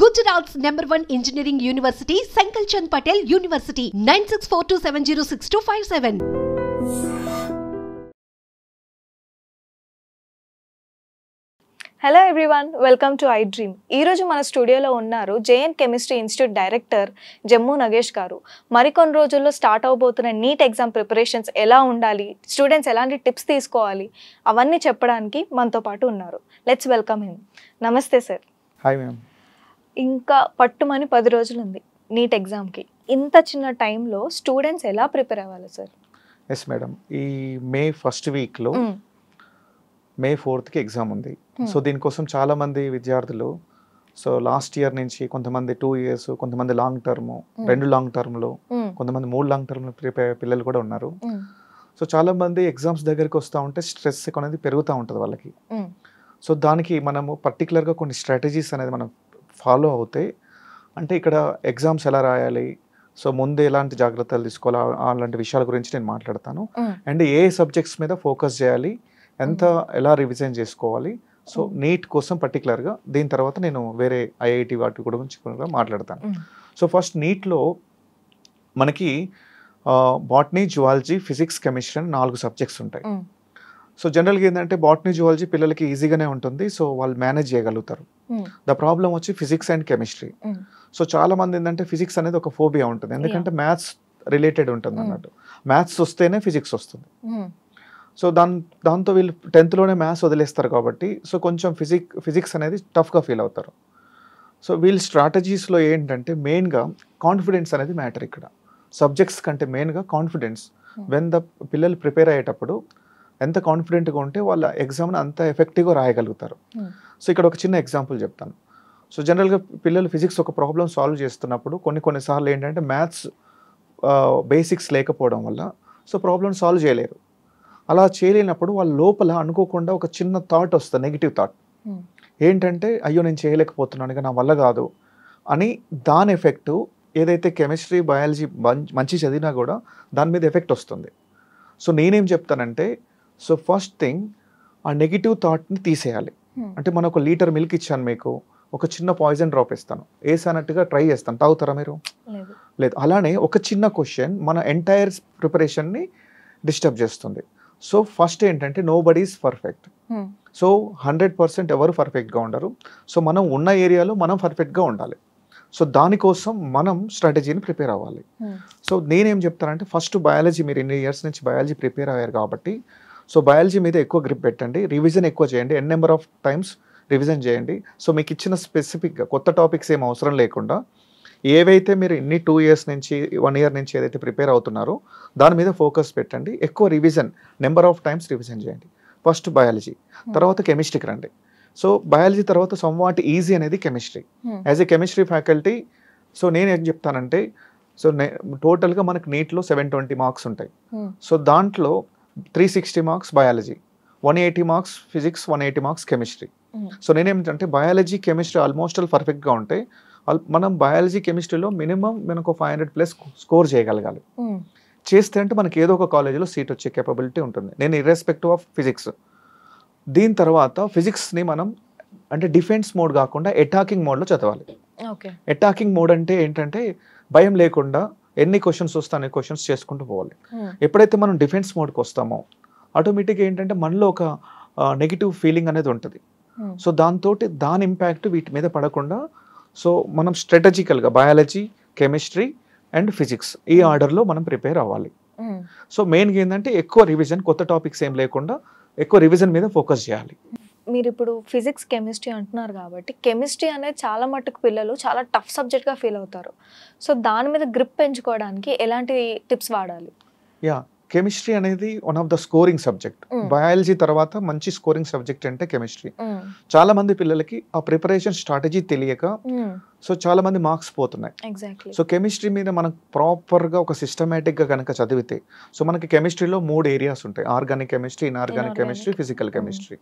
Gujarat's #1 engineering university, Sankalchand Patel University, 9642706257. Hello everyone, welcome to I dream. ఈరోజు మన స్టూడియోలో ఉన్నారు JN chemistry institute director Jammu Nagesh garu. మరికొన్ని రోజుల్లో స్టార్ట్ అవబోతున్న నీట్ ఎగ్జామ్ ప్రిపరేషన్స్ ఎలా ఉండాలి, స్టూడెంట్స్ ఎలాంటి టిప్స్ తీసుకోవాలి, అవన్నీ చెప్పడానికి మనతో పాటు ఉన్నారు. Let's welcome him. నమస్తే సార్. Hi ma'am. ఇంకా పట్టుమని 10 రోజులు ఉంది నీట్ ఎగ్జామ్కి. ఇంత చిన్న టైంలో స్టూడెంట్స్ ఎలా ప్రిపేర్ అవ్వాలి సార్? ఎస్ మేడం, ఈ మే ఫస్ట్ వీక్లో మే 4th ఎగ్జామ్ ఉంది. సో దీనికోసం చాలామంది విద్యార్థులు లాస్ట్ ఇయర్ నుంచి కొంతమంది 2 years, కొంతమంది లాంగ్ టర్మ్, 2 లాంగ్ టర్మ్లో, కొంతమంది 3 లాంగ్ టర్మ్లో ప్రిపేర్ పిల్లలు కూడా ఉన్నారు. సో చాలామంది ఎగ్జామ్స్ దగ్గరికి వస్తూ ఉంటే స్ట్రెస్ అనేది పెరుగుతూ ఉంటుంది వాళ్ళకి. సో దానికి మనము పర్టికులర్గా కొన్ని స్ట్రాటజీస్ అనేది మనం ఫాలో అవుతే, అంటే ఇక్కడ ఎగ్జామ్స్ ఎలా రాయాలి, సో ముందు ఎలాంటి జాగ్రత్తలు తీసుకోవాలి, అలాంటి విషయాల గురించి నేను మాట్లాడతాను. అండ్ ఏ సబ్జెక్ట్స్ మీద ఫోకస్ చేయాలి, ఎలా రివిజన్ చేసుకోవాలి, సో నీట్ కోసం పర్టికులర్గా. దీని తర్వాత నేను వేరే ఐఐటి వాటి గురించి కూడా మాట్లాడతాను. సో ఫస్ట్ నీట్లో మనకి బాటనీ, జువాలజీ, ఫిజిక్స్, కెమిస్ట్రీ అని 4 సబ్జెక్ట్స్ ఉంటాయి. సో జనరల్గా ఏంటంటే బాటనీ, జువాలజీ పిల్లలకి ఈజీగానే ఉంటుంది, సో వాళ్ళు మేనేజ్ చేయగలుగుతారు. ద ప్రాబ్లం వచ్చి ఫిజిక్స్ అండ్ కెమిస్ట్రీ. సో చాలా మంది ఏంటంటే ఫిజిక్స్ అనేది ఒక ఫోబియా ఉంటుంది, ఎందుకంటే మ్యాథ్స్ రిలేటెడ్ ఉంటుంది అన్నట్టు. మ్యాథ్స్ వస్తేనే ఫిజిక్స్ వస్తుంది. సో దాంతో వీళ్ళు 10th మ్యాథ్స్ వదిలేస్తారు కాబట్టి సో కొంచెం ఫిజిక్స్ అనేది టఫ్గా ఫీల్ అవుతారు. సో వీళ్ళ స్ట్రాటజీస్లో ఏంటంటే మెయిన్గా కాన్ఫిడెన్స్ అనేది మ్యాటర్. ఇక్కడ సబ్జెక్ట్స్ కంటే మెయిన్గా కాన్ఫిడెన్స్. వెన్ ద పిల్లలు ప్రిపేర్ అయ్యేటప్పుడు ఎంత కాన్ఫిడెంట్గా ఉంటే వాళ్ళ ఎగ్జామ్ని అంత ఎఫెక్టివ్గా రాయగలుగుతారు. సో ఇక్కడ ఒక చిన్న ఎగ్జాంపుల్ చెప్తాను. సో జనరల్గా పిల్లలు ఫిజిక్స్ ఒక ప్రాబ్లం సాల్వ్ చేస్తున్నప్పుడు కొన్నిసార్లు ఏంటంటే మ్యాథ్స్ బేసిక్స్ లేకపోవడం వల్ల సో ప్రాబ్లం సాల్వ్ చేయలేరు. అలా చేయలేనప్పుడు వాళ్ళ లోపల అనుకోకుండా ఒక చిన్న థాట్ వస్తుంది, నెగిటివ్ థాట్. ఏంటంటే అయ్యో నేను చేయలేకపోతున్నాను, ఇక నా వల్ల కాదు అని. దాని ఎఫెక్టు ఏదైతే కెమిస్ట్రీ, బయాలజీ మంచి చదివినా కూడా దాని మీద ఎఫెక్ట్ వస్తుంది. సో నేనేం చెప్తానంటే, సో ఫస్ట్ థింగ్ ఆ నెగిటివ్ థాట్ని తీసేయాలి. అంటే మనం 1 లీటర్ మిల్క్ ఇచ్చాను, మీకు ఒక చిన్న పాయిజన్ డ్రాప్ ఇస్తాను, వేసానట్టుగా ట్రై చేస్తాను, తాగుతారా మీరు? లేదు. అలానే ఒక చిన్న క్వశ్చన్ మన ఎంటైర్ ప్రిపరేషన్ని డిస్టర్బ్ చేస్తుంది. సో ఫస్ట్ ఏంటంటే nobody is perfect. So 100% ఎవరు పర్ఫెక్ట్గా ఉండరు. సో మనం ఉన్న ఏరియాలో మనం పర్ఫెక్ట్గా ఉండాలి. సో దానికోసం మనం స్ట్రాటజీని ప్రిపేర్ అవ్వాలి. సో నేనేం చెప్తానంటే, ఫస్ట్ బయాలజీ, మీరు ఇన్ని ఇయర్స్ నుంచి బయాలజీ ప్రిపేర్ అయ్యారు కాబట్టి సో బయాలజీ మీద ఎక్కువ గ్రిప్ పెట్టండి, రివిజన్ ఎక్కువ చేయండి, నెంబర్ ఆఫ్ టైమ్స్ రివిజన్ చేయండి. సో మీకు ఇచ్చిన స్పెసిఫిక్గా కొత్త టాపిక్స్ ఏం అవసరం లేకుండా ఏవైతే మీరు ఇన్ని 2 years నుంచి 1 year నుంచి ఏదైతే ప్రిపేర్ అవుతున్నారో దాని మీద ఫోకస్ పెట్టండి. ఎక్కువ revision, number of times revision చేయండి. ఫస్ట్ బయాలజీ, తర్వాత కెమిస్ట్రీకి రండి. సో బయాలజీ తర్వాత సమ్వాట్ ఈజీ అనేది chemistry. As a chemistry faculty so నేను ఏం చెప్తానంటే, సో టోటల్గా మనకు నీట్లో 720 మార్క్స్ ఉంటాయి. సో దాంట్లో 360 marks biology, 180 marks physics, 180 marks chemistry. So నేనేమిటంటే బయాలజీ, కెమిస్ట్రీ ఆల్మోస్ట్ పర్ఫెక్ట్గా ఉంటాయి. మనం బయాలజీ, కెమిస్ట్రీలో మినిమం మనకు 500+ స్కోర్ చేయగలగాలి. చేస్తే అంటే మనకి ఏదో ఒక కాలేజీలో సీట్ వచ్చే కేపబిలిటీ ఉంటుంది, నేను ఇర్రెస్పెక్టివ్ ఆఫ్ ఫిజిక్స్. దీని తర్వాత ఫిజిక్స్ని మనం అంటే డిఫెన్స్ మోడ్ కాకుండా అటాకింగ్ మోడ్లో చదవాలి. అటాకింగ్ మోడ్ అంటే ఏంటంటే భయం లేకుండా ఎన్ని క్వశ్చన్స్ వస్తే అన్ని క్వశ్చన్స్ చేసుకుంటూ పోవాలి. ఎప్పుడైతే మనం డిఫెన్స్ మోడ్కి వస్తామో ఆటోమేటిక్గా ఏంటంటే మనలో ఒక నెగిటివ్ ఫీలింగ్ అనేది ఉంటుంది. సో దాని ఇంపాక్ట్ వీటి మీద పడకుండా సో మనం స్ట్రాటజికల్గా బయాలజీ, కెమిస్ట్రీ అండ్ ఫిజిక్స్ ఈ ఆర్డర్లో మనం ప్రిపేర్ అవ్వాలి. సో మెయిన్గా ఏంటంటే ఎక్కువ రివిజన్, కొత్త టాపిక్స్ ఏం లేకుండా ఎక్కువ రివిజన్ మీద ఫోకస్ చేయాలి. మీరు ఇప్పుడు ఫిజిక్స్, కెమిస్ట్రీ అంటున్నారు కాబట్టి కెమిస్ట్రీ అనేది చాలా మట్టుకు పిల్లలు చాలా టఫ్ సబ్జెక్ట్గా ఫీల్ అవుతారు. సో దాని మీద గ్రిప్ పెంచుకోవడానికి ఎలాంటి టిప్స్ వాడాలి? కెమిస్ట్రీ అనేది one of the scoring subject. Biology తర్వాత మంచి స్కోరింగ్ సబ్జెక్ట్ అంటే కెమిస్ట్రీ. చాలా మంది పిల్లలకి ఆ ప్రిపరేషన్ స్ట్రాటజీ తెలియక సో చాలా మంది మార్క్స్ పోతున్నాయి. సో కెమిస్ట్రీ మీద మనం ప్రాపర్గా ఒక సిస్టమేటిక్గా కనుక చదివితే సో మనకి కెమిస్ట్రీలో 3 ఏరియాస్ ఉంటాయి, organic chemistry, inorganic chemistry, physical chemistry.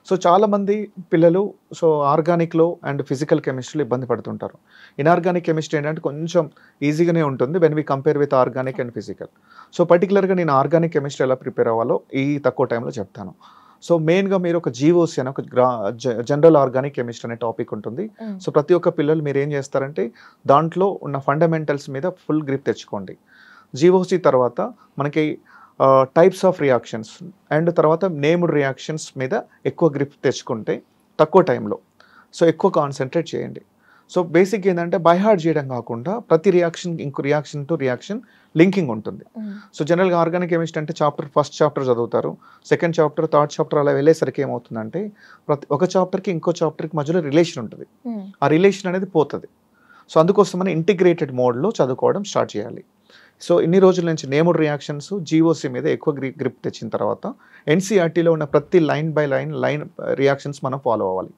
So చాలామంది పిల్లలు సో ఆర్గానిక్లో అండ్ ఫిజికల్ కెమిస్ట్రీలో ఇబ్బంది పడుతుంటారు. ఇన్ఆర్గానిక్ కెమిస్ట్రీ ఏంటంటే కొంచెం ఈజీగానే ఉంటుంది when we compare with organic and physical. So పర్టికులర్గా నేను ఆర్గానిక్ కెమిస్ట్రీ ఎలా ప్రిపేర్ అవ్వాలో ఈ తక్కువ టైంలో చెప్తాను. సో మెయిన్గా మీరు ఒక జీఓసి అని ఒక జనరల్ ఆర్గానిక్ కెమిస్ట్రీ అనే టాపిక్ ఉంటుంది. సో ప్రతి ఒక్క పిల్లలు మీరు ఏం చేస్తారంటే దాంట్లో ఉన్న ఫండమెంటల్స్ మీద ఫుల్ గ్రిప్ తెచ్చుకోండి. జీఓసి తర్వాత మనకి టైప్స్ ఆఫ్ రియాక్షన్స్ అండ్ తర్వాత నేమ్డ్ రియాక్షన్స్ మీద ఎక్కువ గ్రిప్ తెచ్చుకుంటే తక్కువ టైంలో సో ఎక్కువ కాన్సన్ట్రేట్ చేయండి. సో బేసిక్ ఏంటంటే బై హార్ట్ చేయడం కాకుండా ప్రతి రియాక్షన్ ఇంకో రియాక్షన్ టు రియాక్షన్ లింకింగ్ ఉంటుంది. సో జనరల్గా ఆర్గానిక్ కెమిస్ట్రీ అంటే ఫస్ట్ చాప్టర్ చదువుతారు, సెకండ్ చాప్టర్, థర్డ్ చాప్టర్ అలా వెళ్ళేసరికి ఏమవుతుందంటే ఒక చాప్టర్కి ఇంకో చాప్టర్కి మధ్యలో రిలేషన్ ఉంటుంది. ఆ రిలేషన్ అనేది పోతుంది. సో అందుకోసమని ఇంటిగ్రేటెడ్ మోడ్లో చదువుకోవడం స్టార్ట్ చేయాలి. సో ఇన్ని రోజుల నుంచి నేమ్డ్ రియాక్షన్స్ జీఓసి మీద ఎక్కువ గ్రిప్ తెచ్చిన తర్వాత ఎన్సీఆర్టీలో ఉన్న ప్రతి లైన్ బై లైన్ రియాక్షన్స్ మనం ఫాలో అవ్వాలి.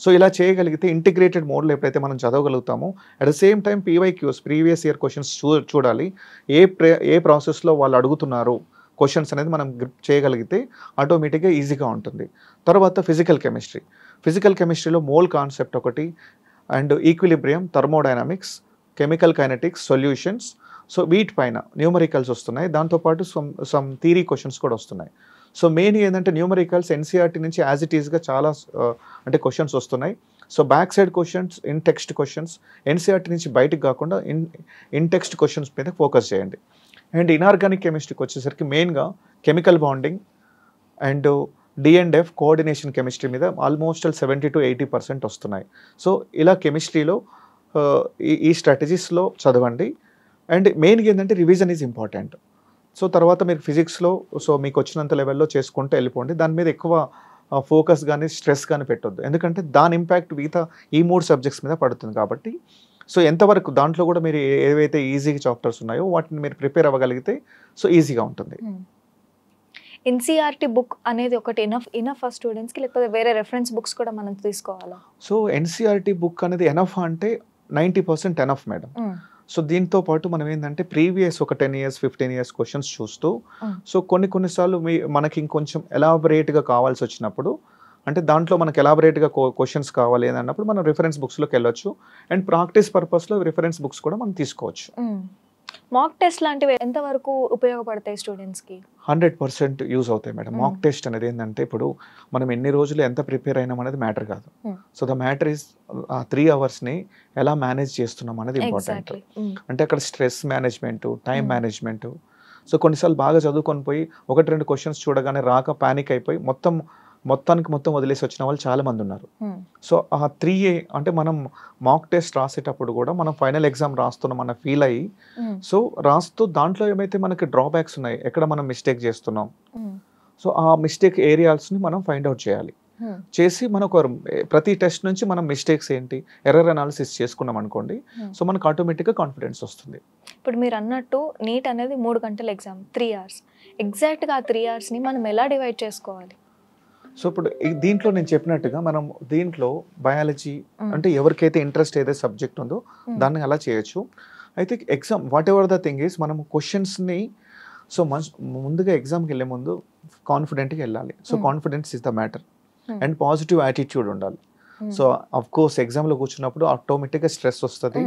సో ఇలా చేయగలిగితే ఇంటిగ్రేటెడ్ మోడ్లో ఎప్పుడైతే మనం చదవగలుగుతామో at the same time PYQs previous year questions చూడాలి, ఏ ప్రాసెస్లో వాళ్ళు అడుగుతున్నారు క్వశ్చన్స్ అనేది మనం గ్రిప్ చేయగలిగితే ఆటోమేటిక్గా ఈజీగా ఉంటుంది. తర్వాత ఫిజికల్ కెమిస్ట్రీలో మోల్ కాన్సెప్ట్ ఒకటి and equilibrium, thermodynamics, chemical kinetics, solutions. So వీటిపైన న్యూమరికల్స్ వస్తున్నాయి, దాంతోపాటు సమ్ థియరీ క్వశ్చన్స్ కూడా వస్తున్నాయి. సో మెయిన్ ఏంటంటే న్యూమరికల్స్ ఎన్సీఆర్టీ నుంచి యాజ్ ఇట్ ఈస్గా చాలా అంటే క్వశ్చన్స్ వస్తున్నాయి. So back side questions, in text questions NCERT నుంచి బయటకు కాకుండా ఇన్ టెక్స్ట్ క్వశ్చన్స్ మీద ఫోకస్ చేయండి. అండ్ ఇన్ఆర్గానిక్ కెమిస్ట్రీకి వచ్చేసరికి మెయిన్గా chemical bonding and D&F coordination chemistry మీద ఆల్మోస్ట్ 70 to 80% వస్తున్నాయి. సో ఇలా కెమిస్ట్రీలో ఈ స్ట్రాటజీస్లో చదవండి. అండ్ మెయిన్గా ఏంటంటే రివిజన్ ఈజ్ ఇంపార్టెంట్. సో తర్వాత మీరు ఫిజిక్స్లో సో మీకు వచ్చినంత లెవెల్లో చేసుకుంటూ వెళ్ళిపోండి. దాని మీద ఎక్కువ ఫోకస్ కానీ స్ట్రెస్ కానీ పెట్టొద్దు, ఎందుకంటే దాని ఇంపాక్ట్ మిగతా ఈ 3 సబ్జెక్ట్స్ మీద పడుతుంది కాబట్టి. సో ఎంతవరకు దాంట్లో కూడా మీరు ఏవైతే ఈజీగా చాప్టర్స్ ఉన్నాయో వాటిని మీరు ప్రిపేర్ అవ్వగలిగితే సో ఈజీగా ఉంటుంది. ఎన్సీఆర్టీ బుక్ అనేది ఒకటి ఇనఫ్ ఫర్ స్టూడెంట్స్కి, లేకపోతే వేరే రెఫరెన్స్ బుక్స్ కూడా మనం తీసుకోవాలా? సో ఎన్సీఆర్టీ బుక్ అనేది ఎనఫ్ అంటే 90% ఎనఫ్ మేడం. సో దీంతో పాటు మనం ఏంటంటే ప్రీవియస్ ఒక 10 years 15 years క్వశ్చన్స్ చూస్తూ సో కొన్నిసార్లు మనకి ఇంకొంచెం ఎలాబరేట్గా కావాల్సి వచ్చినప్పుడు అంటే దాంట్లో మనకి ఎలాబరేట్గా క్వశ్చన్స్ కావాలి అని అన్నప్పుడు మనం రిఫరెన్స్ బుక్స్లోకి వెళ్ళొచ్చు. అండ్ ప్రాక్టీస్ పర్పస్లో రిఫరెన్స్ బుక్స్ కూడా మనం తీసుకోవచ్చు. మాక్ టెస్ట్ లాంటివి ఎంతవరకు ఉపయోగపడతాయి స్టూడెంట్స్కి? 100% యూజ్ అవుతాయి మేడం. మాక్ టెస్ట్ అనేది ఏంటంటే ఇప్పుడు మనం ఎన్ని రోజులు ఎంత ప్రిపేర్ అయినాం అనేది మ్యాటర్ కాదు. So the matter is 3 hours ఎలా మేనేజ్ చేస్తున్నాం అనేది ఇంపార్టెంట్. అంటే అక్కడ stress management, time management. So కొన్నిసార్లు బాగా చదువుకొని పోయి 1-2 క్వశ్చన్స్ చూడగానే రాక ప్యానిక్ అయిపోయి మొత్తం వదిలేసి వచ్చిన వాళ్ళు చాలా మంది ఉన్నారు. సో ఆ 3A అంటే మనం మాక్ టెస్ట్ రాసేటప్పుడు కూడా మనం ఫైనల్ ఎగ్జామ్ రాస్తున్నాం అన్న ఫీల్ అయ్యి సో రాస్తూ దాంట్లో ఏమైతే మనకి డ్రాబ్యాక్స్ ఉన్నాయి, ఎక్కడ మనం మిస్టేక్ చేస్తున్నాం, సో ఆ మిస్టేక్ ఏరియాస్ని మనం ఫైండ్ అవుట్ చేయాలి. చేసి మనకు ప్రతి టెస్ట్ నుంచి మనం మిస్టేక్స్ ఏంటి, ఎర్రర్ అనాలిసిస్ చేసుకున్నాం అనుకోండి, సో మనకు ఆటోమేటిక్గా కాన్ఫిడెన్స్ వస్తుంది. ఇప్పుడు మీరు అన్నట్టు నీట్ అనేది 3 గంటల ఎగ్జామ్, 3 hours. ఎగ్జాక్ట్గా ఆ 3 hoursని మనం ఎలా డివైడ్ చేసుకోవాలి? సో ఇప్పుడు దీంట్లో నేను చెప్పినట్టుగా మనం దీంట్లో బయాలజీ అంటే ఎవరికైతే ఇంట్రెస్ట్ ఏదైతే సబ్జెక్ట్ ఉందో దాన్ని అలా చేయొచ్చు. అయితే exam what ever the thing is మనం క్వశ్చన్స్ని సో ముందుగా ఎగ్జామ్కి వెళ్ళే ముందు కాన్ఫిడెంట్గా వెళ్ళాలి. So confidence is the matter and positive attitude ఉండాలి. సో అఫ్ కోర్స్ ఎగ్జామ్లో కూర్చున్నప్పుడు ఆటోమేటిక్గా స్ట్రెస్ వస్తుంది.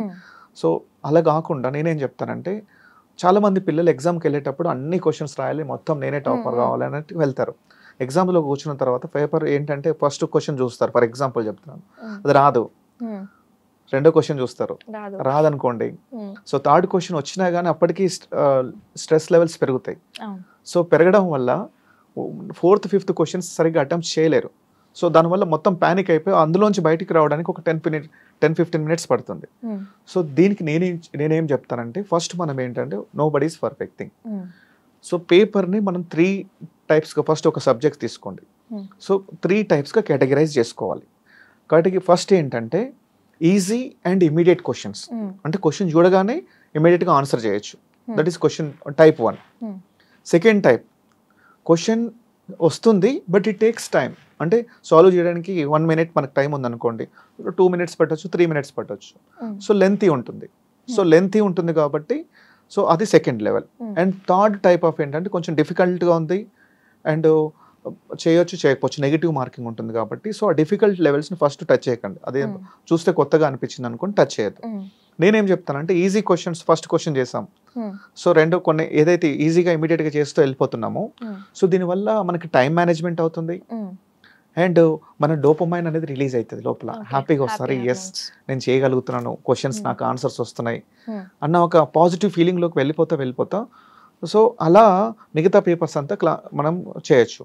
సో అలా కాకుండా నేనేం చెప్తానంటే చాలామంది పిల్లలు ఎగ్జామ్కి వెళ్ళేటప్పుడు అన్ని క్వశ్చన్స్ రాయాలి, మొత్తం నేనే టాపర్ కావాలి అన్నట్టు వెళ్తారు. ఎగ్జామ్లో కూర్చున్న తర్వాత పేపర్ ఏంటంటే ఫస్ట్ క్వశ్చన్ చూస్తారు, ఫర్ ఎగ్జాంపుల్ చెప్తున్నాను, అది రాదు. రెండో క్వశ్చన్ చూస్తారు, రాదనుకోండి. సో థర్డ్ క్వశ్చన్ వచ్చినా కానీ అప్పటికి స్ట్రెస్ లెవెల్స్ పెరుగుతాయి. సో పెరగడం వల్ల 4th 5th క్వశ్చన్స్ సరిగ్గా అటెంప్ట్ చేయలేరు. సో దానివల్ల మొత్తం ప్యానిక్ అయిపోయి అందులోంచి బయటికి రావడానికి ఒక 10-15 minutes పడుతుంది. సో దీనికి నేనేం చెప్తానంటే ఫస్ట్ మనం ఏంటంటే nobody is perfect thing. So పేపర్ని మనం 3 typesగా ఫస్ట్ ఒక సబ్జెక్ట్ తీసుకోండి. సో 3 typesగా కేటగరైజ్ చేసుకోవాలి. కాబట్టి ఫస్ట్ ఏంటంటే ఈజీ అండ్ ఇమీడియట్ క్వశ్చన్స్, అంటే క్వశ్చన్ చూడగానే ఇమీడియట్గా ఆన్సర్ చేయొచ్చు, that is question type 1. Second type question వస్తుంది బట్ ఇట్ టేక్స్ టైం, అంటే సాల్వ్ చేయడానికి 1 minute మనకు టైం ఉందనుకోండి, 2 minutes పట్టొచ్చు, 3 minutes పట్టొచ్చు. సో లెంతీ ఉంటుంది కాబట్టి సో అది second level. And third type of ఏంటంటే కొంచెం డిఫికల్ట్గా ఉంది అండ్ చేయకపోవచ్చు, నెగిటివ్ మార్కింగ్ ఉంటుంది కాబట్టి సో ఆ డిఫికల్ట్ లెవెల్స్ని ఫస్ట్ టచ్ చేయకండి. అదే చూస్తే కొత్తగా అనిపించింది అనుకోండి, టచ్ చేయద్దు. నేనేం చెప్తానంటే ఈజీ క్వశ్చన్స్ ఫస్ట్ క్వశ్చన్ చేసాం, సో రెండు కొన్ని ఏదైతే ఈజీగా ఇమీడియట్గా చేస్తూ వెళ్ళిపోతున్నామో, సో దీనివల్ల మనకి టైం మేనేజ్మెంట్ అవుతుంది అండ్ మన డోపమైన్ అనేది రిలీజ్ అవుతుంది లోపల, హ్యాపీగా వస్తారు, ఎస్ నేను చేయగలుగుతున్నాను, క్వశ్చన్స్ నాకు ఆన్సర్స్ వస్తున్నాయి అన్న ఒక పాజిటివ్ ఫీలింగ్లోకి వెళ్ళిపోతా. సో అలా మిగతా పేపర్స్ అంతా మనం చేయొచ్చు.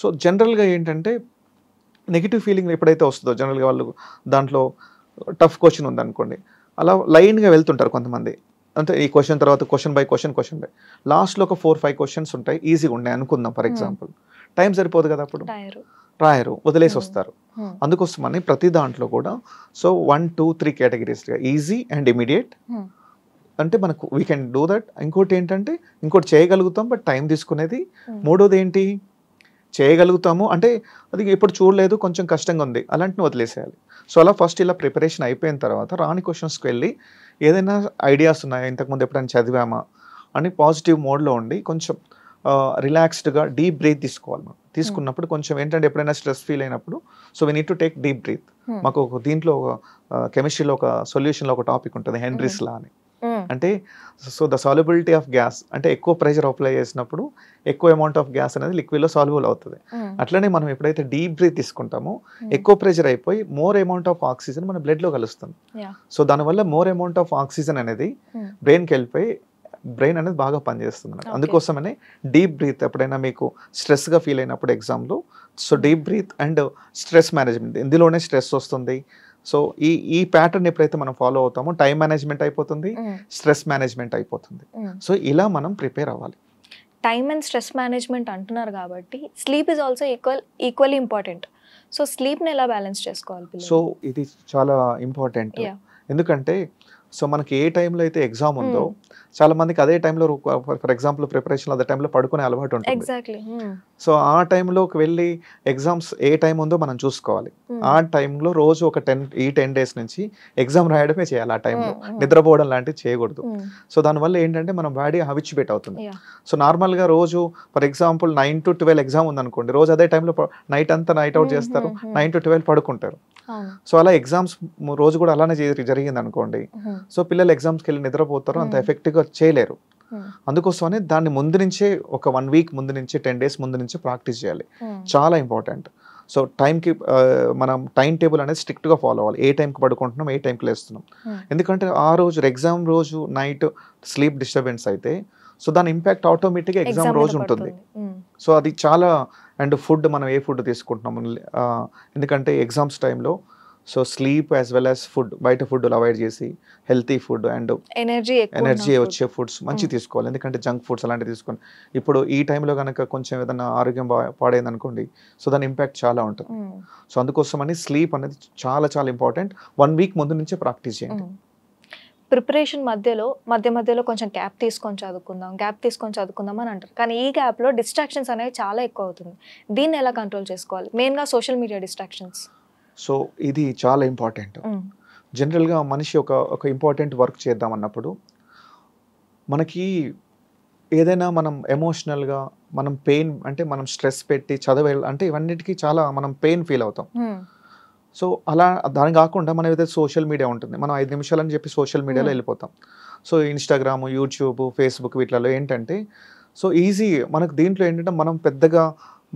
సో జనరల్గా ఏంటంటే నెగిటివ్ ఫీలింగ్ ఎప్పుడైతే వస్తుందో జనరల్గా వాళ్ళు దాంట్లో టఫ్ క్వశ్చన్ ఉందనుకోండి, అలా లైన్గా వెళ్తుంటారు కొంతమంది, అంటే ఈ క్వశ్చన్ తర్వాత క్వశ్చన్ బై లాస్ట్లో ఒక 4-5 క్వశ్చన్స్ ఉంటాయి ఈజీగా ఉన్నాయి అనుకుందాం ఫర్ ఎగ్జాంపుల్, టైం సరిపోదు కదా అప్పుడు రాయరు, వదిలేసి వస్తారు. అందుకోసమని ప్రతి దాంట్లో కూడా సో 1, 2, 3 కేటగిరీస్గా ఈజీ అండ్ ఇమీడియట్ అంటే మనకు వీ కెన్ డూ దట్. ఇంకోటి ఏంటంటే ఇంకోటి చేయగలుగుతాం బట్ టైం తీసుకునేది. మూడోది ఏంటి, చేయగలుగుతాము అంటే అది ఎప్పుడు చూడలేదు కొంచెం కష్టంగా ఉంది అలాంటిని వదిలేసేయాలి. సో అలా ఫస్ట్ ఇలా ప్రిపరేషన్ అయిపోయిన తర్వాత రాని క్వశ్చన్స్కి వెళ్ళి ఏదైనా ఐడియాస్ ఉన్నాయా, ఇంతకుముందు ఎప్పుడైనా చదివామా అని పాజిటివ్ మోడ్లో ఉండి కొంచెం రిలాక్స్డ్గా డీప్ బ్రీత్ తీసుకోవాలి. మనం తీసుకున్నప్పుడు కొంచెం ఏంటంటే ఎప్పుడైనా స్ట్రెస్ ఫీల్ అయినప్పుడు so we need to take deep breath. మాకు ఒక దీంట్లో కెమిస్ట్రీలో ఒక సొల్యూషన్లో ఒక టాపిక్ ఉంటుంది హెన్రీస్ లా అని, అంటే so the solubility of gas అంటే ఎక్కువ ప్రెషర్ అప్లై చేసినప్పుడు ఎక్కువ అమౌంట్ ఆఫ్ గ్యాస్ అనేది లిక్విడ్లో సాల్యుబుల్ అవుతుంది. అట్లనే మనం ఎప్పుడైతే డీప్ బ్రీత్ తీసుకుంటామో ఎక్కువ ప్రెషర్ అయిపోయి మోర్ అమౌంట్ ఆఫ్ ఆక్సిజన్ మన బ్లడ్లో కలుస్తుంది. సో దానివల్ల మోర్ అమౌంట్ ఆఫ్ ఆక్సిజన్ అనేది బ్రెయిన్కి వెళ్ళిపోయి బ్రెయిన్ అనేది బాగా పనిచేస్తుంది. అందుకోసమనే డీప్ బ్రీత్ ఎప్పుడైనా మీకు స్ట్రెస్గా ఫీల్ అయినప్పుడు ఎగ్జామ్లో so deep breath and stress management ఇందులోనే స్ట్రెస్ వస్తుంది. సో ఈ ప్యాటర్న్ ఎప్పుడైతే మనం ఫాలో అవుతామో టైం మేనేజ్మెంట్ అయిపోతుంది, స్ట్రెస్ మేనేజ్మెంట్ అయిపోతుంది. సో ఇలా మనం ప్రిపేర్ అవ్వాలి. టైమ్ అండ్ స్ట్రెస్ మేనేజ్మెంట్ అంటున్నారు కాబట్టి sleep is also equally important. So స్లీప్ని ఎలా బ్యాలెన్స్ చేసుకోవాలి? సో ఇది చాలా ఇంపార్టెంట్, ఎందుకంటే సో మనకి ఏ టైంలో అయితే ఎగ్జామ్ ఉందో చాలా మందికి అదే టైంలో ఫర్ ఎగ్జాంపుల్ ప్రిపరేషన్ అదే టైంలో పడుకునే అలవాటు ఉంటుంది. సో ఆ టైంలోకి వెళ్ళి ఎగ్జామ్స్ ఏ టైం ఉందో మనం చూసుకోవాలి. ఆ టైంలో రోజు ఒక 10 days నుంచి ఎగ్జామ్ రాయడమే చేయాలి. ఆ టైంలో నిద్రపోవడం లాంటివి చేయకూడదు. సో దానివల్ల ఏంటంటే మనం బాడీ హ్యాబిచ్యుయేట్ అవుతుంది. సో నార్మల్గా రోజు ఫర్ ఎగ్జాంపుల్ 9 to 12 ఎగ్జామ్ ఉందనుకోండి, రోజు అదే టైంలో నైట్ అంతా నైట్ అవుట్ చేస్తారు, 9 to 12 పడుకుంటారు. సో అలా ఎగ్జామ్స్ రోజు కూడా అలానే జరిగింది అనుకోండి, సో పిల్లలు ఎగ్జామ్స్కి వెళ్ళి నిద్రపోతారు, అంత ఎఫెక్టివ్గా చేయలేరు. అందుకోసమని దాన్ని ముందు నుంచే ఒక 1 week ముందు నుంచి 10 days ముందు నుంచి ప్రాక్టీస్ చేయాలి, చాలా ఇంపార్టెంట్. సో టైంకి మనం టైం టేబుల్ అనేది స్ట్రిక్ట్గా ఫాలో అవ్వాలి. ఏ టైంకి పడుకుంటున్నాం, ఏ టైంకి లేస్తున్నాం. ఎందుకంటే ఆ రోజు ఎగ్జామ్ రోజు నైట్ స్లీప్ డిస్టర్బెన్స్ అయితే సో దాని ఇంపాక్ట్ ఆటోమేటిక్గా ఎగ్జామ్ రోజు ఉంటుంది. సో అది చాలా అండ్ ఫుడ్ మనం ఏ ఫుడ్ తీసుకుంటున్నాం, ఎందుకంటే ఎగ్జామ్స్ టైంలో so sleep as well as food, బయట ఫుడ్ అవాయిడ్ చేసి హెల్తీ ఫుడ్ అండ్ ఎనర్జీ వచ్చే ఫుడ్స్ మంచి తీసుకోవాలి. ఎందుకంటే జంక్ ఫుడ్స్ అలాంటివి తీసుకొని ఇప్పుడు ఈ టైంలో కనుక కొంచెం ఏదైనా ఆరోగ్యం పాడైంది అనుకోండి, సో దాని ఇంపాక్ట్ చాలా ఉంటుంది. సో అందుకోసమని స్లీప్ అనేది చాలా చాలా ఇంపార్టెంట్. 1 week ముందు నుంచే ప్రాక్టీస్ చేయండి. ప్రిపరేషన్ మధ్యలో కొంచెం గ్యాప్ తీసుకొని చదువుకుందాం అని అంటారు, కానీ ఈ గ్యాప్లో డిస్ట్రాక్షన్స్ అనేవి చాలా ఎక్కువ అవుతుంది. దీన్ని ఎలా కంట్రోల్ చేసుకోవాలి? మెయిన్గా సోషల్ మీడియా డిస్ట్రాక్షన్స్. సో ఇది చాలా ఇంపార్టెంట్. జనరల్గా మనిషి ఒక ఇంపార్టెంట్ వర్క్ చేద్దాం అన్నప్పుడు మనకి ఏదైనా మనం ఎమోషనల్గా మనం పెయిన్ అంటే మనం స్ట్రెస్ పెట్టి అంటే ఇవన్నిటికీ చాలా మనం పెయిన్ ఫీల్ అవుతాం. సో అలా దాని కాకుండా మనం ఏదైతే సోషల్ మీడియా ఉంటుంది, మనం 5 నిమిషాలు అని చెప్పి సోషల్ మీడియాలో వెళ్ళిపోతాం. సో ఇన్స్టాగ్రామ్, యూట్యూబ్, ఫేస్బుక్ వీటిలలో ఏంటంటే సో ఈజీ మనకు దీంట్లో ఏంటంటే మనం పెద్దగా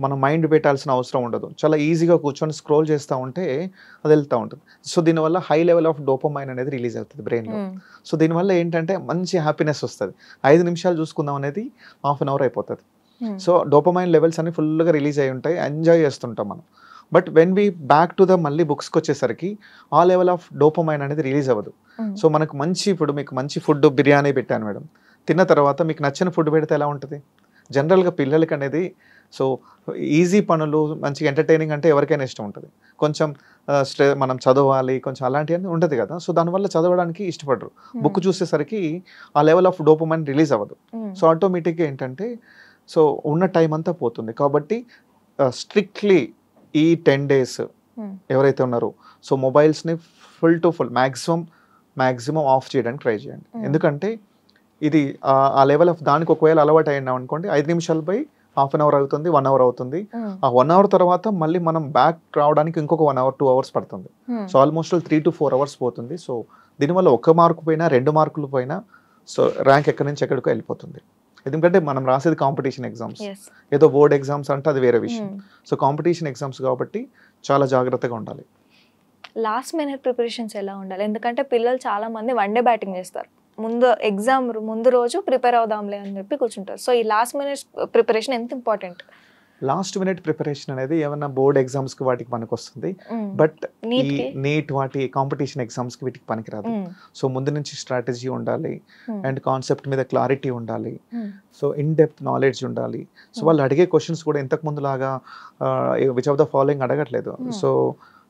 మన మైండ్ పెట్టాల్సిన అవసరం ఉండదు, చాలా ఈజీగా కూర్చొని స్క్రోల్ చేస్తూ ఉంటే అది వెళ్తూ ఉంటుంది. సో దీనివల్ల హై లెవెల్ ఆఫ్ డోపమైన్ అనేది రిలీజ్ అవుతుంది బ్రెయిన్లో. సో దీనివల్ల ఏంటంటే మంచి హ్యాపీనెస్ వస్తుంది. 5 నిమిషాలు చూసుకుందాం అనేది ½ an hour అయిపోతుంది. సో డోపమైన్ లెవెల్స్ అన్ని ఫుల్గా రిలీజ్ అయి ఉంటాయి, ఎంజాయ్ చేస్తుంటాం మనం. But when we back to the మళ్ళీ బుక్స్కి వచ్చేసరికి ఆ లెవెల్ ఆఫ్ డోపమైన్ అనేది రిలీజ్ అవ్వదు. సో మనకు ఇప్పుడు మీకు మంచి ఫుడ్ బిర్యానీ పెట్టాను మేడం, తిన్న తర్వాత మీకు నచ్చిన ఫుడ్ పెడితే ఎలా ఉంటుంది? జనరల్గా పిల్లలకి అనేది సో ఈజీ పనులు మంచిగా ఎంటర్టైనింగ్ అంటే ఎవరికైనా ఇష్టం ఉంటుంది. కొంచెం మనం చదవాలి కొంచెం అలాంటివన్నీ ఉంటుంది కదా, సో దానివల్ల చదవడానికి ఇష్టపడరు. బుక్ చూసేసరికి ఆ లెవెల్ ఆఫ్ డోపమైన్ రిలీజ్ అవ్వదు. సో ఆటోమేటిక్గా ఏంటంటే సో ఉన్న టైం అంతా పోతుంది. కాబట్టి స్ట్రిక్ట్లీ ఈ 10 days ఎవరైతే ఉన్నారో సో మొబైల్స్ని full to full maximum off చేయడానికి ట్రై చేయండి. ఎందుకంటే ఇది ఆ లెవెల్ ఆఫ్ దానికి ఒకవేళ అలవాటు అయినా అనుకోండి 5 నిమిషాలు హాఫ్ అన్ అవర్ అవుతుంది, 1 అవర్ అవుతుంది. ఆ 1 అవర్ తర్వాత మళ్ళీ మనం బ్యాక్ రావడానికి ఇంకొక 1 అవర్ 2 అవర్స్ పడుతుంది. సో ఆల్మోస్ట్ 3 to 4 అవర్స్ పోతుంది. సో దీనివల్ల 1 మార్కు పోయినా 2 మార్కులు పోయినా సో ర్యాంక్ ఎక్కడి నుంచి ఎక్కడికో వెళ్ళిపోతుంది. ఎందుకంటే మనం రాసేది కాంపిటీషన్ ఎగ్జామ్స్, ఏదో బోర్డ్ ఎగ్జామ్స్ అంటే అది వేరే విషయం. సో కాంపిటీషన్ ఎగ్జామ్స్ కాబట్టి చాలా జాగ్రత్తగా ఉండాలి. లాస్ట్ మినిట్ ప్రిపరేషన్స్ ఎలా ఉండాలి? ఎందుకంటే పిల్లలు చాలా మంది వన్ డే బ్యాటింగ్ చేస్తారు, ముందు ఎగ్జామ్ ముందు రోజు ప్రిపేర్ అవుదాంలే అని చెప్పి కూర్చుంటారు. సో ఈ లాస్ట్ మినిట్ ప్రిపరేషన్ ఎంత ఇంపార్టెంట్? లాస్ట్ మినిట్ ప్రిపరేషన్ అనేది ఏమన్నా బోర్డ్ ఎగ్జామ్స్ కి వాటికి పనికి వస్తుంది, బట్ ఈ నీట్ వాటి కాంపిటీషన్ ఎగ్జామ్స్ కి వీటికి పనికిరాదు. సో ముందు నుంచి స్ట్రాటజీ ఉండాలి అండ్ కాన్సెప్ట్ మీద క్లారిటీ ఉండాలి, సో ఇన్ డెప్త్ నాలెడ్జ్ ఉండాలి. సో వాళ్ళు అడిగే క్వశ్చన్స్ కూడా ఇంతకు ముందు లాగా విచ్ ఆఫ్ ద ఫాలోయింగ్ అడగట్లేదు. So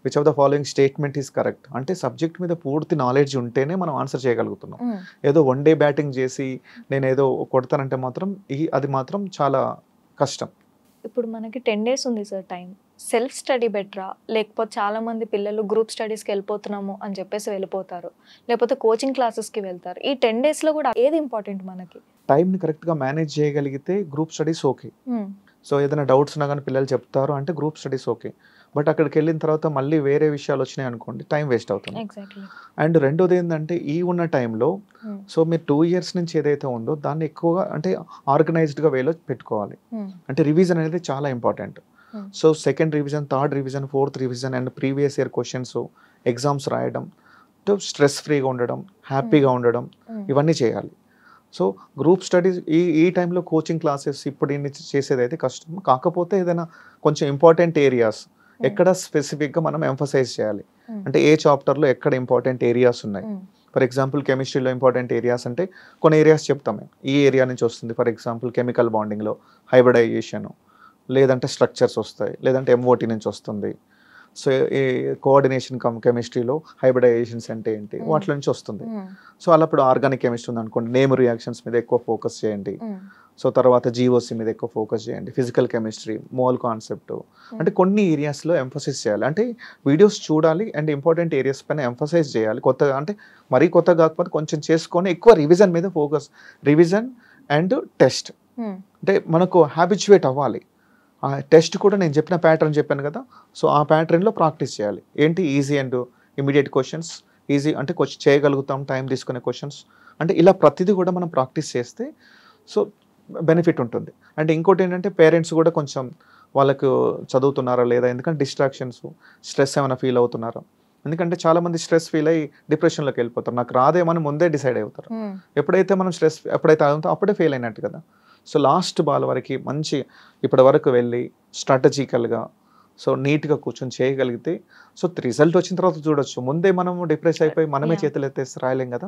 which of the following statement is correct అంటే సబ్జెక్ట్ మీద పూర్తి నాలెడ్జ్ ఉంటేనే మనం ఆన్సర్ చేయగలుగుతున్నాం. ఏదో 1 డే బ్యాటింగ్ చేసి నేను ఏదో కొడతానంటే మాత్రం అది మాత్రం చాలా కష్టం. ఇప్పుడు మనకి 10 days ఉంది సార్ టైం. సెల్ఫ్ స్టడీ బెటరా, లేకపోతే చాలా మంది పిల్లలు గ్రూప్ స్టడీస్కి వెళ్ళిపోతున్నాము అని చెప్పేసి వెళ్ళిపోతారు, లేకపోతే కోచింగ్ క్లాసెస్కి వెళ్తారు. ఈ 10 daysలో కూడా ఏది ఇంపార్టెంట్ మనకి? టైంని కరెక్ట్గా మేనేజ్ చేయగలిగితే గ్రూప్ స్టడీస్ ఓకే. సో ఏదైనా డౌట్స్ ఉన్నా కానీ పిల్లలు చెప్తారు అంటే గ్రూప్ స్టడీస్ ఓకే. బట్ అక్కడికి వెళ్ళిన తర్వాత మళ్ళీ వేరే విషయాలు వచ్చినాయి అనుకోండి, టైం వేస్ట్ అవుతుంది. అండ్ రెండోది ఏంటంటే ఈ ఉన్న టైంలో సో మీరు 2 years నుంచి ఏదైతే ఉందో దాన్ని ఎక్కువగా అంటే ఆర్గనైజ్డ్గా వేలో పెట్టుకోవాలి. అంటే రివిజన్ అనేది చాలా important. So 2nd revision, 3rd revision, 4th revision and previous year questions, exams రాయడం, స్ట్రెస్ ఫ్రీగా ఉండడం, హ్యాపీగా ఉండడం, ఇవన్నీ చేయాలి. సో గ్రూప్ స్టడీస్ ఈ టైంలో కోచింగ్ క్లాసెస్ ఇప్పుడు చేసేది అయితే కష్టం. కాకపోతే ఏదైనా కొంచెం ఇంపార్టెంట్ ఏరియాస్ ఎక్కడ స్పెసిఫిక్గా మనం ఎంఫసైజ్ చేయాలి అంటే ఏ చాప్టర్లో ఎక్కడ ఇంపార్టెంట్ ఏరియాస్ ఉన్నాయి. ఫర్ ఎగ్జాంపుల్ కెమిస్ట్రీలో ఇంపార్టెంట్ ఏరియాస్ అంటే కొన్ని ఏరియాస్ చెప్తాము, ఈ ఏరియా నుంచి వస్తుంది. ఫర్ ఎగ్జాంపుల్ కెమికల్ బాండింగ్లో హైబ్రిడైజేషన్, లేదంటే స్ట్రక్చర్స్ వస్తాయి, లేదంటే ఎంఓటీ నుంచి వస్తుంది. సో ఈ కోఆర్డినేషన్ కెమిస్ట్రీలో హైబ్రిడైజేషన్స్ అంటే ఏంటి, వాటి నుంచి వస్తుంది. సో అలాప్పుడు ఆర్గానిక్ కెమిస్ట్రీ ఉంది అనుకోండి, నేమ్ రియాక్షన్స్ మీద ఎక్కువ ఫోకస్ చేయండి. సో తర్వాత జీఓసి మీద ఎక్కువ ఫోకస్ చేయండి. ఫిజికల్ కెమిస్ట్రీ, మోల్ కాన్సెప్ట్, అంటే కొన్ని ఏరియాస్లో ఎంఫసైజ్ చేయాలి. అంటే వీడియోస్ చూడాలి అండ్ ఇంపార్టెంట్ ఏరియాస్ పైన ఎంఫసైజ్ చేయాలి. కొత్తగా అంటే మరీ కొత్తగా కాకపోతే కొంచెం చేసుకొని ఎక్కువ రివిజన్ మీద ఫోకస్, రివిజన్ అండ్ టెస్ట్. అంటే మనకు హ్యాబిచువేట్ అవ్వాలి. ఆ టెస్ట్ కూడా నేను చెప్పిన ప్యాటర్న్ చెప్పాను కదా, సో ఆ ప్యాటర్న్లో ప్రాక్టీస్ చేయాలి. ఏంటి easy and immediate questions, easy అంటే చేయగలుగుతాం, టైం తీసుకునే క్వశ్చన్స్, అంటే ఇలా ప్రతిదీ కూడా మనం ప్రాక్టీస్ చేస్తే సో బెనిఫిట్ ఉంటుంది. అంటే ఇంకోటి ఏంటంటే పేరెంట్స్ కూడా కొంచెం వాళ్ళకు చదువుతున్నారా లేదా, ఎందుకంటే డిస్ట్రాక్షన్స్, స్ట్రెస్ ఏమైనా ఫీల్ అవుతున్నారా. ఎందుకంటే చాలామంది స్ట్రెస్ ఫీల్ అయ్యి డిప్రెషన్లోకి వెళ్ళిపోతారు, నాకు రాదేమని ముందే డిసైడ్ అవుతారు. ఎప్పుడైతే మనం స్ట్రెస్ ఎప్పుడైతే అవుతుందో అప్పుడే ఫెయిల్ అయినట్టు కదా. సో లాస్ట్ బాల్ వరకు మంచి ఇప్పటి వరకు వెళ్ళి స్ట్రాటజికల్గా సో నీట్గా కూర్చొని చేయగలిగితే సో రిజల్ట్ వచ్చిన తర్వాత చూడొచ్చు. ముందే మనము డిప్రెస్ అయిపోయి మనమే చేతులు ఎత్తేసి రాయలేం కదా.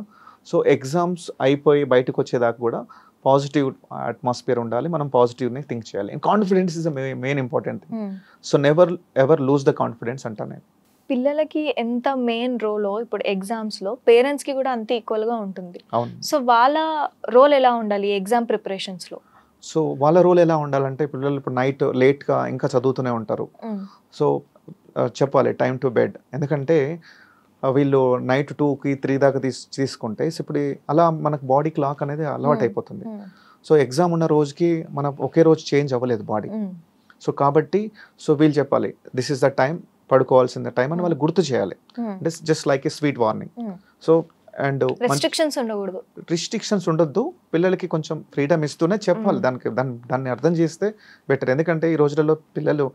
సో ఎగ్జామ్స్ అయిపోయి బయటకు వచ్చేదాకా కూడా పాజిటివ్ అట్మాస్ఫియర్ ఉండాలి, మనం పాజిటివ్ని థింక్ చేయాలి. Confidence is the main important thing. So never ever lose the confidence అంటాను నేను. పిల్లలకి ఎంత మెయిన్ రోలో ఇప్పుడు ఎగ్జామ్స్లో పేరెంట్స్కి కూడా అంతే ఈక్వల్గా ఉంటుంది. సో వాళ్ళ రోల్ ఎలా ఉండాలి ఎగ్జామ్ ప్రిపరేషన్స్లో? సో వాళ్ళ రోల్ ఎలా ఉండాలంటే పిల్లలు ఇప్పుడు నైట్ లేట్గా ఇంకా చదువుతూనే ఉంటారు. సో చెప్పాలి టైం టు బెడ్, ఎందుకంటే వీళ్ళు నైట్ 2కి 3 దాకా తీసుకుంటే ఇప్పుడు అలా మనకు బాడీ క్లాక్ అనేది అలవాటు అయిపోతుంది. సో ఎగ్జామ్ ఉన్న రోజుకి మనం ఒకే రోజు చేంజ్ అవ్వలేదు బాడీ. సో కాబట్టి సో వీళ్ళు చెప్పాలి దిస్ ఇస్ ద టైం, పడుకోవాల్సిన టైం అని వాళ్ళు గుర్తు చేయాలి. అంటే just like a sweet warning. So and restrictions ఉండొద్దు, పిల్లలకి కొంచెం ఫ్రీడమ్ ఇస్తూనే చెప్పాలి. దాన్ని అర్థం చేస్తే బెటర్. ఎందుకంటే ఈ రోజులలో పిల్లలు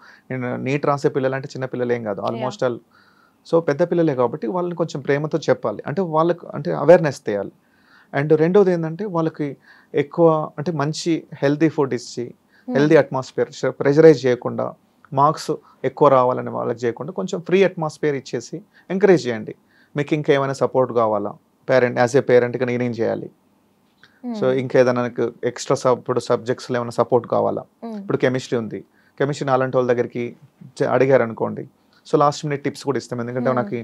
నీట్ రాసే పిల్లలు అంటే చిన్న పిల్లలు ఏం కాదు, ఆల్మోస్ట్ ఆల్ సో పెద్ద పిల్లలే కాబట్టి వాళ్ళని కొంచెం ప్రేమతో చెప్పాలి, అంటే వాళ్ళకు అంటే అవేర్నెస్ తేయాలి. అండ్ రెండోది ఏంటంటే వాళ్ళకి ఎక్కువ అంటే మంచి హెల్తీ ఫుడ్ ఇచ్చి, హెల్తీ అట్మాస్ఫియర్, ప్రెషరైజ్ చేయకుండా, మార్క్స్ ఎక్కువ రావాలని వాళ్ళకి చేయకుండా కొంచెం ఫ్రీ అట్మాస్ఫియర్ ఇచ్చేసి ఎంకరేజ్ చేయండి. మీకు ఇంకేమైనా సపోర్ట్ కావాలా, పేరెంట్ యాజ్ ఏ పేరెంట్గా నేనేం చేయాలి, సో ఇంకేదైనా నాకు ఎక్స్ట్రా ఇప్పుడు సబ్జెక్ట్స్లో ఏమైనా సపోర్ట్ కావాలా. ఇప్పుడు కెమిస్ట్రీ ఉంది, కెమిస్ట్రీ అలాంటి వాళ్ళ దగ్గరికి అడిగారు అనుకోండి, సో లాస్ట్ మినిట్ టిప్స్ కూడా ఇస్తాం. ఎందుకంటే నాకు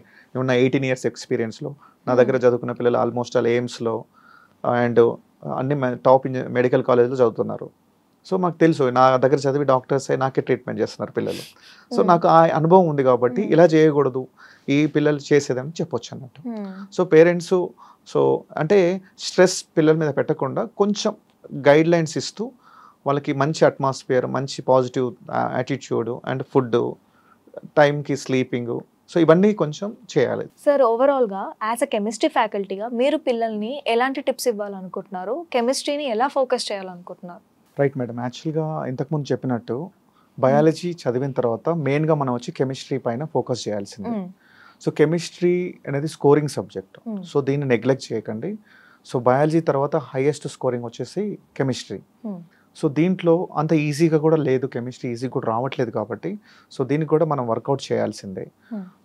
ఉన్న 18 years ఎక్స్పీరియన్స్లో నా దగ్గర చదువుకున్న పిల్లలు ఆల్మోస్ట్ ఆల్ ఎయిమ్స్లో అండ్ అన్ని టాప్ మెడికల్ కాలేజ్లో చదువుతున్నారు. సో మాకు తెలుసు, నా దగ్గర చదివి డాక్టర్స్ నాకే ట్రీట్మెంట్ చేస్తున్నారు పిల్లలు. సో నాకు ఆ అనుభవం ఉంది కాబట్టి ఇలా చేయకూడదు, ఈ పిల్లలు చేసేదని చెప్పొచ్చు అన్నట్టు. సో పేరెంట్స్ సో అంటే స్ట్రెస్ పిల్లల మీద పెట్టకుండా కొంచెం గైడ్ లైన్స్ ఇస్తూ వాళ్ళకి మంచి అట్మాస్ఫియర్, మంచి పాజిటివ్ యాటిట్యూడ్ అండ్ ఫుడ్, టైంకి స్లీపింగ్, సో ఇవన్నీ కొంచెం చేయాలి. సార్ ఓవరాల్గా యాజ్ అ కెమిస్ట్రీ ఫ్యాకల్టీగా మీరు పిల్లల్ని ఎలాంటి టిప్స్ ఇవ్వాలనుకుంటున్నారు, కెమిస్ట్రీని ఎలా ఫోకస్ చేయాలనుకుంటున్నారు? రైట్ మేడం, యాక్చువల్గా ఇంతకుముందు చెప్పినట్టు బయాలజీ చదివిన తర్వాత మెయిన్గా మనం వచ్చి కెమిస్ట్రీ పైన ఫోకస్ చేయాల్సిందే. సో కెమిస్ట్రీ అనేది స్కోరింగ్ సబ్జెక్ట్, సో దీన్ని నెగ్లెక్ట్ చేయకండి. సో బయాలజీ తర్వాత హైయెస్ట్ స్కోరింగ్ వచ్చేసి కెమిస్ట్రీ. సో దీంట్లో అంత ఈజీగా కూడా లేదు, కెమిస్ట్రీ ఈజీ కూడా రావట్లేదు కాబట్టి సో దీనికి కూడా మనం వర్కౌట్ చేయాల్సిందే.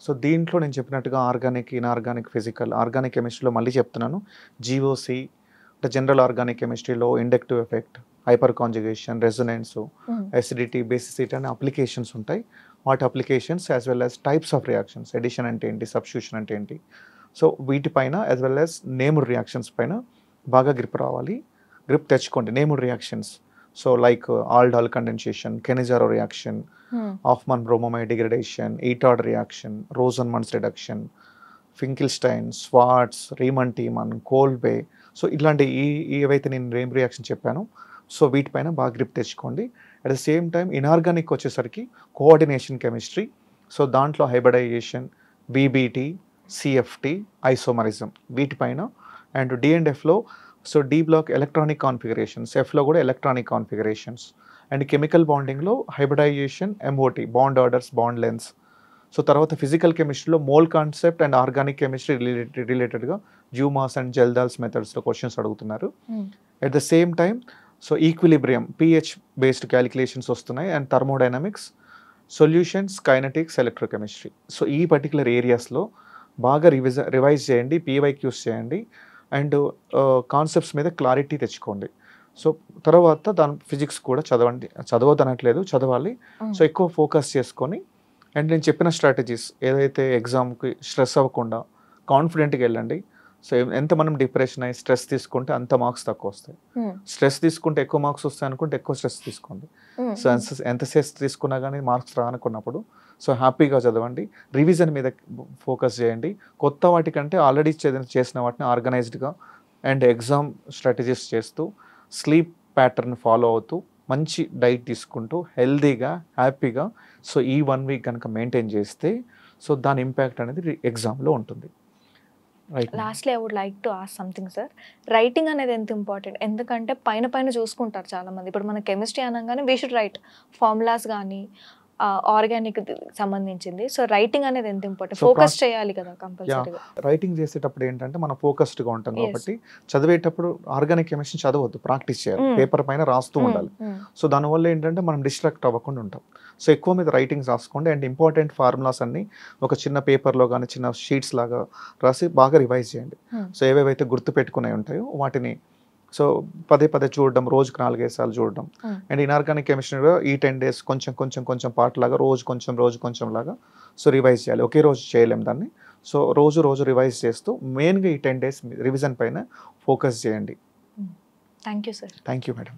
సో దీంట్లో నేను చెప్పినట్టుగా ఆర్గానిక్, ఇన్ఆర్గానిక్, ఫిజికల్, ఆర్గానిక్ కెమిస్ట్రీలో మళ్ళీ చెప్తున్నాను, జీఓసి అంటే జనరల్ ఆర్గానిక్ కెమిస్ట్రీలో inductive effect, hyper conjugation, resonance, acidity, basicity అనే అప్లికేషన్స్ ఉంటాయి. వాటి applications as well as types of reactions, addition అంటే ఏంటి, సబ్స్టిట్యూషన్ అంటే ఏంటి, సో వీటిపైన as well as named reactions పైన బాగా గ్రిప్ రావాలి. గ్రిప్ తెచ్చుకోండి. Named reactions, so like aldol condensation, Cannizzaro reaction, Hofmann bromamide degradation, ఈటాడ్ reaction, Rosenmund reduction, Finkelstein, Swarts, Reimer Tiemann, Kolbe, so ఇట్లాంటి ఏవైతే నేను నేమ్ రియాక్షన్ చెప్పానో సో వీటిపైన బాగా గ్రిప్ తెచ్చుకోండి. At the same time inorganic వచ్చేసరికి కోఆర్డినేషన్ కెమిస్ట్రీ, సో దాంట్లో హైబ్రిడైజేషన్, బీబీటీ, సిఎఫ్టీ, ఐసోమరిజం వీటిపైన, అండ్ డిఎండ్ఎఫ్లో so d block electronic configurations, ఎఫ్లో కూడా ఎలక్ట్రానిక్ కాన్ఫిగరేషన్స్, అండ్ కెమికల్ బాండింగ్లో hybridization, MOT, bond orders, bond lengths. So తర్వాత ఫిజికల్ కెమిస్ట్రీలో mole concept and organic chemistry రిలేటెడ్గా జ్యూమాస్ అండ్ జెల్దాల్స్ మెథడ్స్లో క్వశ్చన్స్ అడుగుతున్నారు. At the same time so equilibrium, pH based calculations వస్తున్నాయి, and thermodynamics, solutions, kinetics, electrochemistry. So ఈ particular ఏరియాస్లో బాగా revise చేయండి, పీవైక్యూస్ చేయండి, అండ్ కాన్సెప్ట్స్ మీద క్లారిటీ తెచ్చుకోండి. సో తర్వాత దాని ఫిజిక్స్ కూడా చదవండి, చదవదనట్లేదు, చదవాలి. సో ఎక్కువ ఫోకస్ చేసుకొని, అండ్ నేను చెప్పిన స్ట్రాటజీస్ ఏదైతే ఎగ్జామ్కి స్ట్రెస్ అవ్వకుండా కాన్ఫిడెంట్గా వెళ్ళండి. సో ఎంత మనం డిప్రెషన్ అయ్యి స్ట్రెస్ తీసుకుంటే అంత మార్క్స్ తక్కువ వస్తాయి. స్ట్రెస్ తీసుకుంటే ఎక్కువ మార్క్స్ వస్తాయి అనుకుంటే ఎక్కువ స్ట్రెస్ తీసుకోండి. సో ఎంత స్ట్రెస్ తీసుకున్నా కానీ మార్క్స్ రానుకున్నప్పుడు సో హ్యాపీగా చదవండి, రివిజన్ మీద ఫోకస్ చేయండి. కొత్త వాటికంటే ఆల్రెడీ చేసిన వాటిని ఆర్గనైజ్డ్గా అండ్ ఎగ్జామ్ స్ట్రాటజీస్ చేస్తూ, స్లీప్ ప్యాటర్న్ ఫాలో అవుతూ, మంచి డైట్ తీసుకుంటూ, హెల్దీగా, హ్యాపీగా సో ఈ 1 వీక్ కనుక మెయింటైన్ చేస్తే సో దాని ఇంపాక్ట్ అనేది ఎగ్జామ్లో ఉంటుంది. Lastly I would like to ask something sir. Writing అనేది ఎంత ఇంపార్టెంట్? ఎందుకంటే పైన చూసుకుంటారు చాలామంది. ఇప్పుడు మన కెమిస్ట్రీ అనగానే వీ షుడ్ రైట్ ఫార్ములాస్ కానీ ఆర్గానిక్ సంబంధించింది. సో రైటింగ్ అనేది ఎంత ఇంపార్టెంట్? ఫోకస్ చేయాలి కదా కంపల్సరీగా. రైటింగ్ చేసేటప్పుడు ఏంటంటే మనం ఫోకస్డ్గా ఉంటాం కాబట్టి చదివేటప్పుడు ఆర్గానిక్ కెమిస్ట్రీ చదవద్దు, ప్రాక్టీస్ చేయాలి, పేపర్ పైన రాస్తూ ఉండాలి. సో దానివల్ల ఏంటంటే మనం డిస్ట్రాక్ట్ అవ్వకుండా ఉంటాం. సో ఎక్కువ మీద రైటింగ్స్ రాసుకోండి, అండ్ ఇంపార్టెంట్ ఫార్ములాస్ అన్ని ఒక చిన్న పేపర్లో కానీ చిన్న షీట్స్ లాగా రాసి బాగా రివైజ్ చేయండి. సో ఏవేవైతే గుర్తు పెట్టుకునే ఉంటాయో వాటిని సో పదే చూడడం, రోజుకి 4-5 సార్లు చూడడం. అండ్ ఇన్ఆర్గానిక్ కెమిస్ట్రీలో ఈ 10 days కొంచెం పార్ట్ లాగా రోజు కొంచెం లాగా సో రివైజ్ చేయాలి. ఒకే రోజు చేయలేం దాన్ని. సో రోజు రివైజ్ చేస్తూ మెయిన్గా ఈ 10 days రివిజన్ పైన ఫోకస్ చేయండి. Thank you sir. Thank you madam.